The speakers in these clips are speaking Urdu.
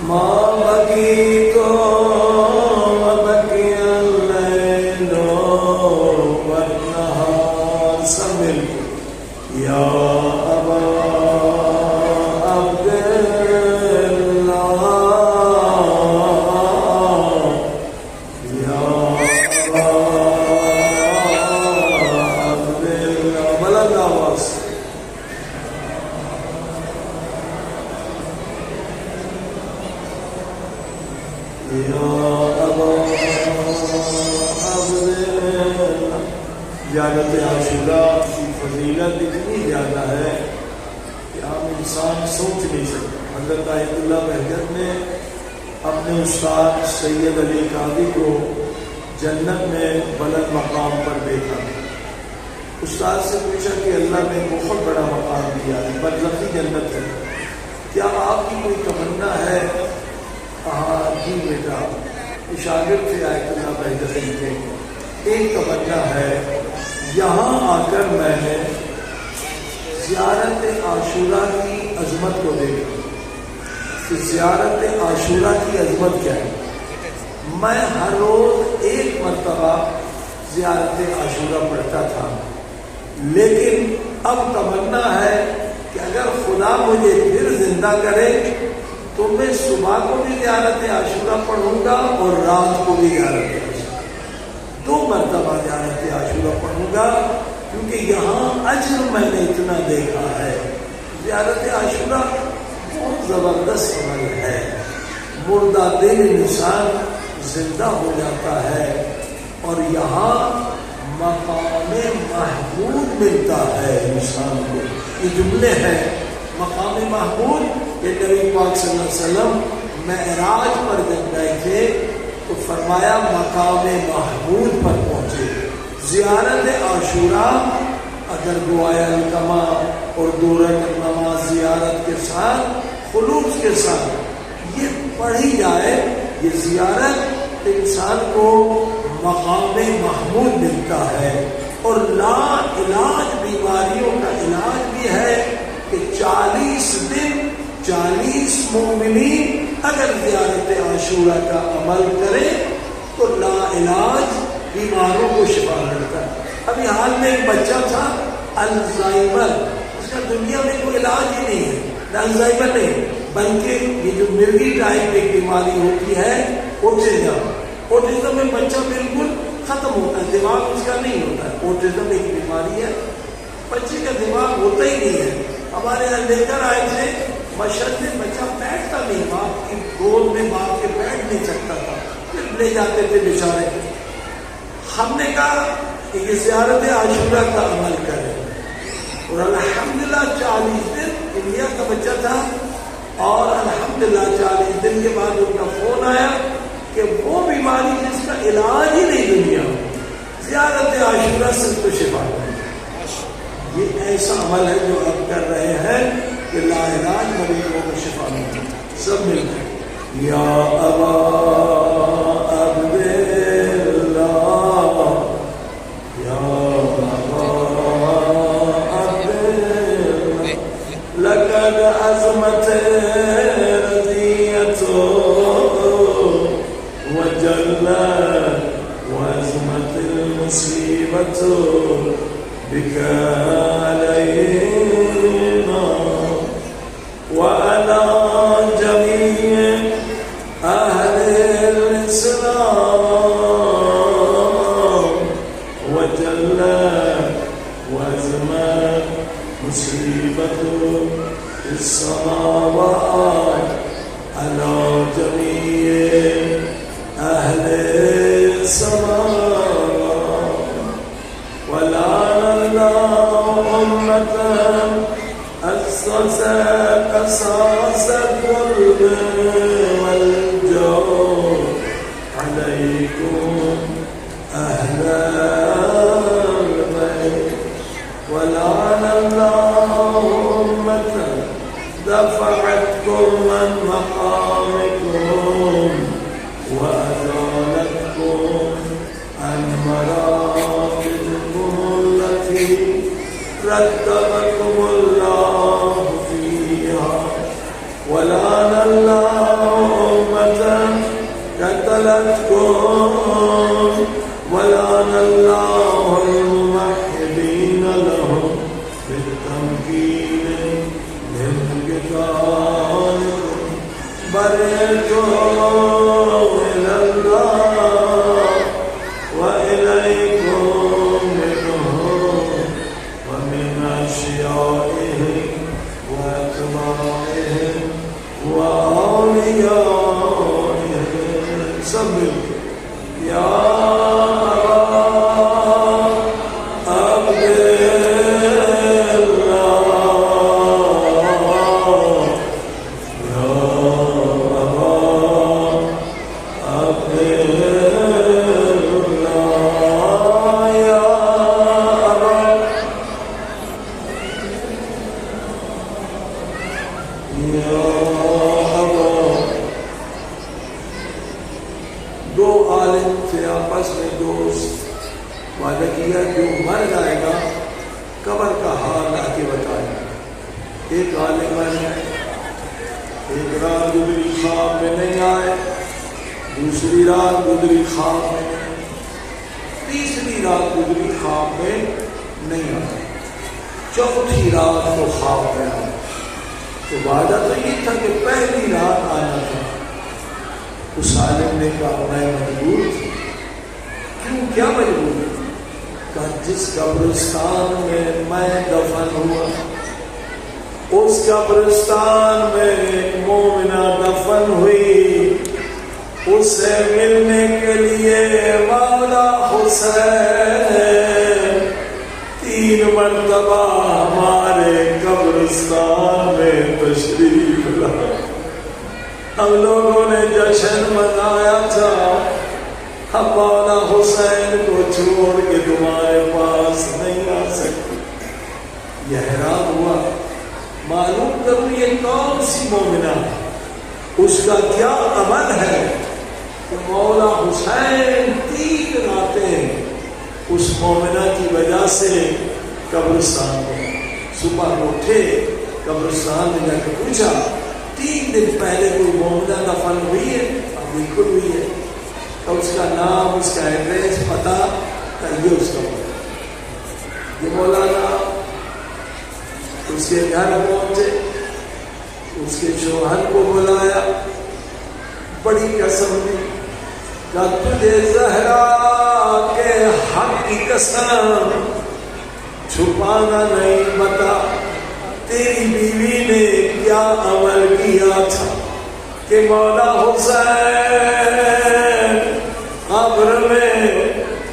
ما بقيت وبقي الليل والنهار سمل يا أبا عبد الله يا أبا عبد الله بلند آواز یا ابا عبد اللہ. زیارت عاشوراء کی فضیلت اتنی زیادہ ہے کہ عام انسان سوچ نہیں سکتا. حضرت آیت اللہ بہجت نے اپنے استاد سید علی قاضی کو جنت میں بلند مقام پر دیکھا. استاد سے پوچھا کہ اللہ نے بہت بڑا مقام دیا ہے، برزخی جنت ہے، کیا آپ کی کوئی تمنا ہے؟ کہا جی بیٹا، شاگرد سے آیت اللہ بہجت کے ایک تمنا ہے، یہاں آ کر میں نے زیارت عاشوراء کی عظمت کو دیکھا. کہ زیارت عاشوراء کی عظمت کیا ہے؟ میں ہر روز ایک مرتبہ زیارت عاشوراء پڑھتا تھا، لیکن اب تمنا ہے کہ اگر خدا مجھے پھر زندہ کرے تو میں صبح کو بھی زیارت عاشوراء پڑھوں گا اور رات کو بھی زیارت عاشوراء، 2 مرتبہ زیارت عاشوراء پڑھوں گا، کیونکہ یہاں اجر میں نے اتنا دیکھا ہے. زیارت عاشوراء بہت زبردست عمل ہے. مردہ دل انسان زندہ ہو جاتا ہے اور یہاں مقام محمود ملتا ہے انسان کو. یہ جملے ہیں مقام محمود. کہ نبی پاک صلی اللہ علیہ وسلم معراج پر جب گئے تھے تو فرمایا مقام محمود پر پہنچے. زیارت عاشوراء اگر دعائے الکما اور 2 رکعت نماز زیارت کے ساتھ خلوص کے ساتھ یہ پڑھی جائے، یہ زیارت انسان کو مقام محمود ملتا ہے. اور لا علاج بیماریوں کا علاج بھی ہے کہ 40 دن 40 مومنین اگر زیارت عاشوراء کا عمل کریں تو لا علاج بیماروں کو شفا ملتا ہے. ابھی حال میں ایک بچہ تھا الزائمر، اس کا دنیا میں کوئی علاج ہی نہیں ہے. الزائمر نہیں بلکہ یہ جو مرگی ٹائپ ایک بیماری ہوتی ہے اوٹیزم. اوٹیزم میں بچہ بالکل ختم ہوتا ہے، دماغ اس کا نہیں ہوتا ہے. اوٹیزم ایک بیماری ہے، بچے کا دماغ ہوتا ہی نہیں ہے. ہمارے یہاں لے کر آئے تھے مشہد میں، بچہ بیٹھتا نہیں، باپ کی گود میں باپ کے بیٹھ نہیں سکتا تھا، پھر لے جاتے تھے بیچارے. ہم نے کہا کہ یہ زیارت عاشوراء کا عمل کرے اور الحمدللہ 40 دن انڈیا کا بچہ تھا اور الحمدللہ 40 دن کے بعد ان کا فون آیا کہ وہ بیماری جس کا علاج ہی نہیں دنیا میں، زیارت عاشوراء سے تو شفا ہے. یہ ایسا عمل ہے جو آپ کر رہے ہیں کہ لا علاج مریضوں کو شفا ملتی ہے. سب مل کر یا ابا عبد اللہ یا ابا عبد اللہ لقد عظمت رضیت وجلت وعظمت المصیبت بك علينا وعلى جميع أهل الإسلام وجلت وعظمت مصيبة السماوات على جميع أهل السماء ولعن الله أمة أسست أساس الظلم والجور عليكم أهل البيت ولعن الله أمة دفعتكم من مقامكم وأزالتكم عن مراكزكم التي رتبكم الله فيها ولعن الله خذلتكم ولعن الله الممهدين لهم بالتمكين من قتالكم برئتم إلى الله وإليكم منهم ومن أشيائهم وأتباعهم وأوليائهم سبح يا دو عالم تھے آپس میں دوست، وعدہ کیا جو مر جائے گا قبر کا حال آ کے بتائے. ایک عالم ہے، ایک رات گزری خواب میں نہیں آئے، دوسری رات گزری خواب میں نہیں، تیسری رات گزری خواب میں نہیں آئے، چوتھی رات کو خواب میں آئے. تو وعدہ تو یہ تھا کہ پہلی رات آنا تھا. اس عالم نے کہا میں مجبور تھی. کیوں، کیا مجبور؟ کہا جس قبرستان میں میں دفن ہوا اس قبرستان میں ایک مومنہ دفن ہوئی، اس سے ملنے کے لیے مولا حسین 3 مرتبہ ہمارے قبرستان میں تشریف لائے. ہم لوگوں نے جشن منایا تھا، ہم مولا حسین کو چھوڑ کے تمہارے پاس نہیں آ سکتے. یہ حیران ہوا، معلوم کروں یہ کون سی مومنہ ہے، اس کا کیا عمل ہے کہ مولا حسین 3 راتیں اس مومنہ کی وجہ سے قبرستان میں. صبح اٹھے قبرستان میں جا کے پوچھا 3 دن پہلے کوئی مومنہ دفن ہوئی ہے؟ اب بالکل ہوئی ہے. تو اس کا نام، اس کا ایڈریس، پتہ، یہ اس کا پتہ. یہ مولانا اس کے گھر پہنچے، اس کے شوہر کو بلایا، بڑی قسم دی، کہا تجھے زہرا کے حق کی قسم چھپانا نہیں، بتا تیری بیوی نے کیا عمل کیا تھا کہ مولا حسین قبر میں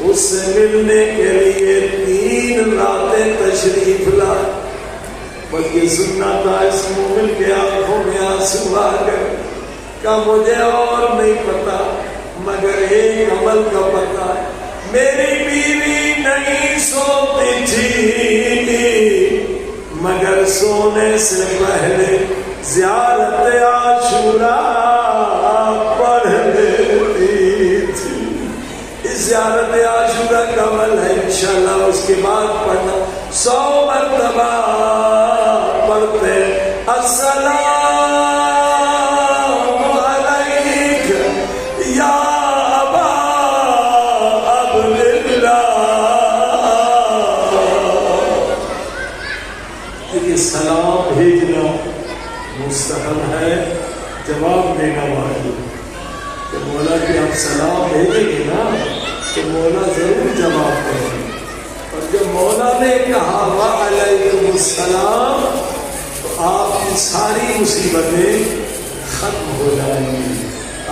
اس سے ملنے کے لیے 3 راتیں تشریف لائے. بس یہ سننا تھا اس مومن کے آنکھوں میں آنسو آ گئے. کہ مجھے اور نہیں پتا مگر ایک عمل کا پتا ہے، میری بیوی نہیں سوتی تھی مگر سونے سے پہلے زیارت عاشوراء پڑھ لیتی تھی. اس زیارت عاشوراء کا عمل ہے، انشاءاللہ اس کے بعد پڑھنا 100 مرتبہ پڑھتے السلام علیک یا ابا عبداللہ. یہ سلام بھیجنا مستحب ہے، جواب دینا واجب. کہ مولا کہ آپ سلام بھیجیں گے نا تو مولا ضرور جواب کریں گے. اور جب مولا نے کہا وعلیکم السلام تو آپ کی ساری مصیبتیں ختم ہو جائیں گی،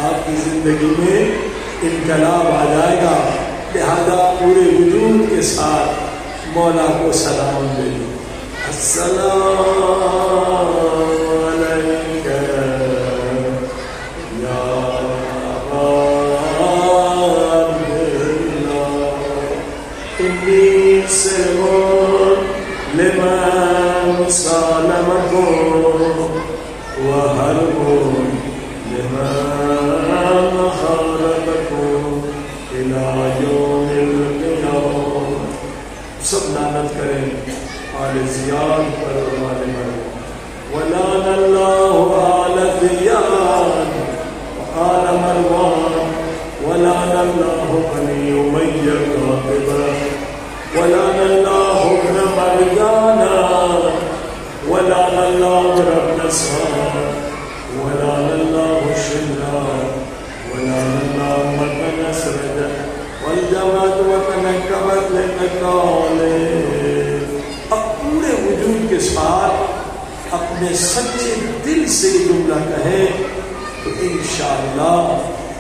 آپ کی زندگی میں انقلاب آ جائے گا. لہذا پورے وجود کے ساتھ مولا کو سلام دیں. السلام علیک یا ابا عبداللہ انی لمن سالمكم وحرب لمن خالفكم إلى يوم القيامة. سب لعنت کریں آل زیاد پر آل مریم. ولعن الله آل زیاد وآل مروان اپنے سچے دل سے یہ جملہ کہیں تو انشاءاللہ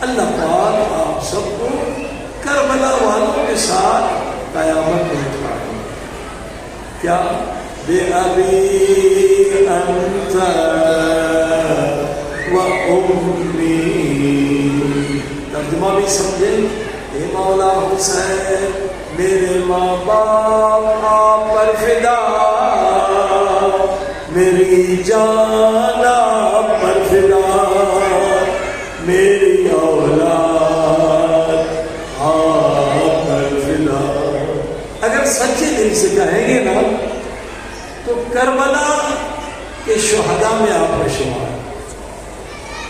اللہ پاک آپ سب کو کربلا والوں کے ساتھ قیامت میں اٹھائیں گے. کیا بے ابی انت و امی، ترجمہ بھی سمجھیں. اے مولا حسین میرے ماں باپ آپ پر فدا، میری جان آپ پر فدا، میری اولاد آپ پر فدا. اگر سچے دل سے کہیں گے نا تو کربلا کے شہداء میں آپ کا شمار،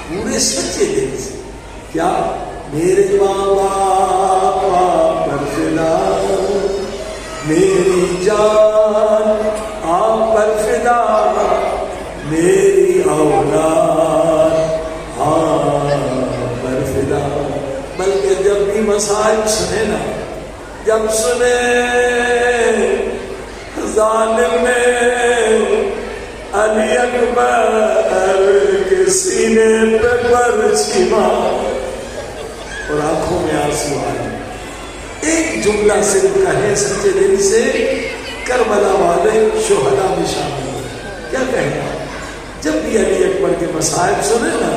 پورے سچے دل سے. کیا میرے ماں باپ آپ پر فدا، میری جان آپ پر فدا، میری اولاد آپ پر فدا. بلکہ جب بھی مسائل سنے نا، جب سنے ظالم نے علی اکبر کے سینے پہ برچھی مار اور آنکھوں میں آنسو آئے، ایک جملہ صرف کہیں سچے دل سے، کربلا والے شہداء میں شامل ہیں. کیا کہیں گا جب بھی علی اکبر کے مصائب سنے نا،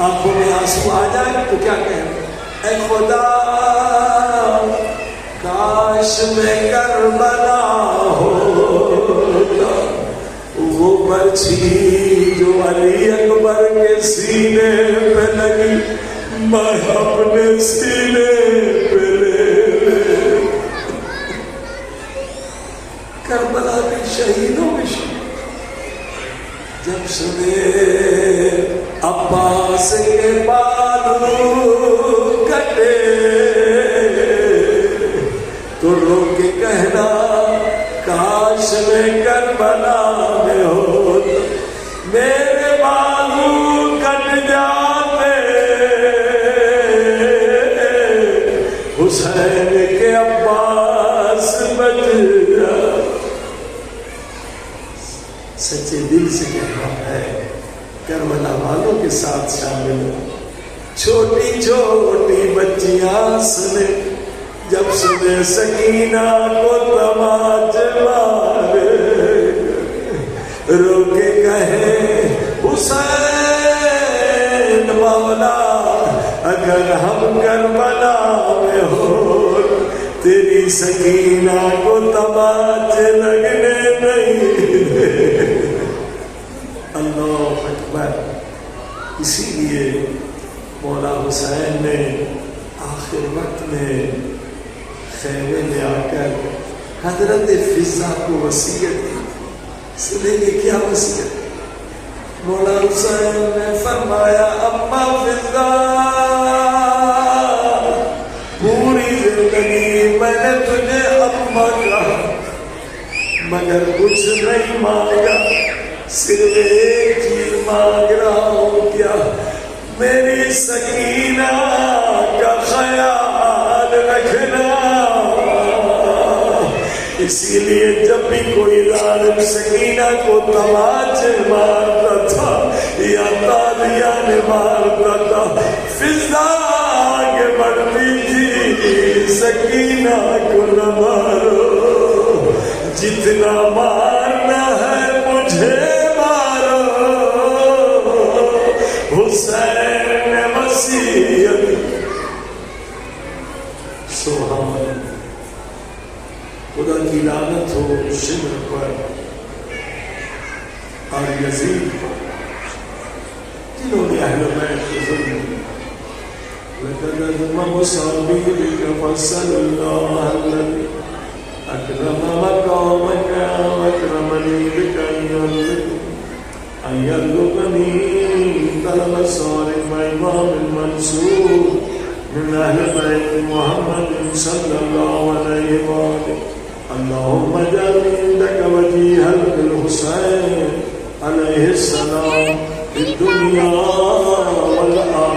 آنکھوں میں آنسو آ جائے تو کیا کہیں؟ اے خدا کاش میں کربلا ہوتا، وہ برچھی جو علی اکبر کے سینے پہ لگی میں اپنے سینے پہ لے. کربلا کے شہیدوں میں جب سنے عباس کے بالوں کٹے تو رو کے کہنا کاش میں کربلا میں ہوتا، میرے بالوں کٹ جاتے حسین کے عباس بچ جا. سچے دل سے کہنا ہے کربلا والوں کے ساتھ شامل ہو. چھوٹی چھوٹی بچیاں سنے، جب سنے سکینہ کو تماچے مارے، رو کے کہے حسین مولا اگر ہم کربلا میں ہو تیری سکینہ کو تماچے لگنے نہیں دے. اللہ اکبر. اسی لیے مولا حسین نے آخر وقت میں خیمے میں آ کر حضرت فضا کو وصیت دی. سنیں گے کیا وصیت؟ مولا حسین نے فرمایا اما فضا، پوری زندگی میں نے تجھے اما کہا مگر کچھ نہیں مانگا، صرف ایک چیز مانگ رہا ہوں، کیا میری سکینہ کا خیال رکھنا. اسی لیے جب بھی کوئی ظالم سکینہ کو تماچے مارتا تھا یا تالیاں مارتا تھا، فضا آگے بڑھتی تھی، سکینہ کو نہ مارو، جتنا مارنا ہے مجھے مارو. حسین نے وصیت. سبحان اللہ. خدا کی لعنت ہو شمر پر اور یزید پر جنہوں نے اہل بیت کو ظلم کیا. لقد أذم مصابيحك فصل الله الذي أكرم مقامك وأكرمني بك أن يرزقني طلب صارم إمام المنصور من أهل بيت محمد صلى الله عليه وآله. اللهم اجعل عندك وجيها بالحسين عليه السلام في الدنيا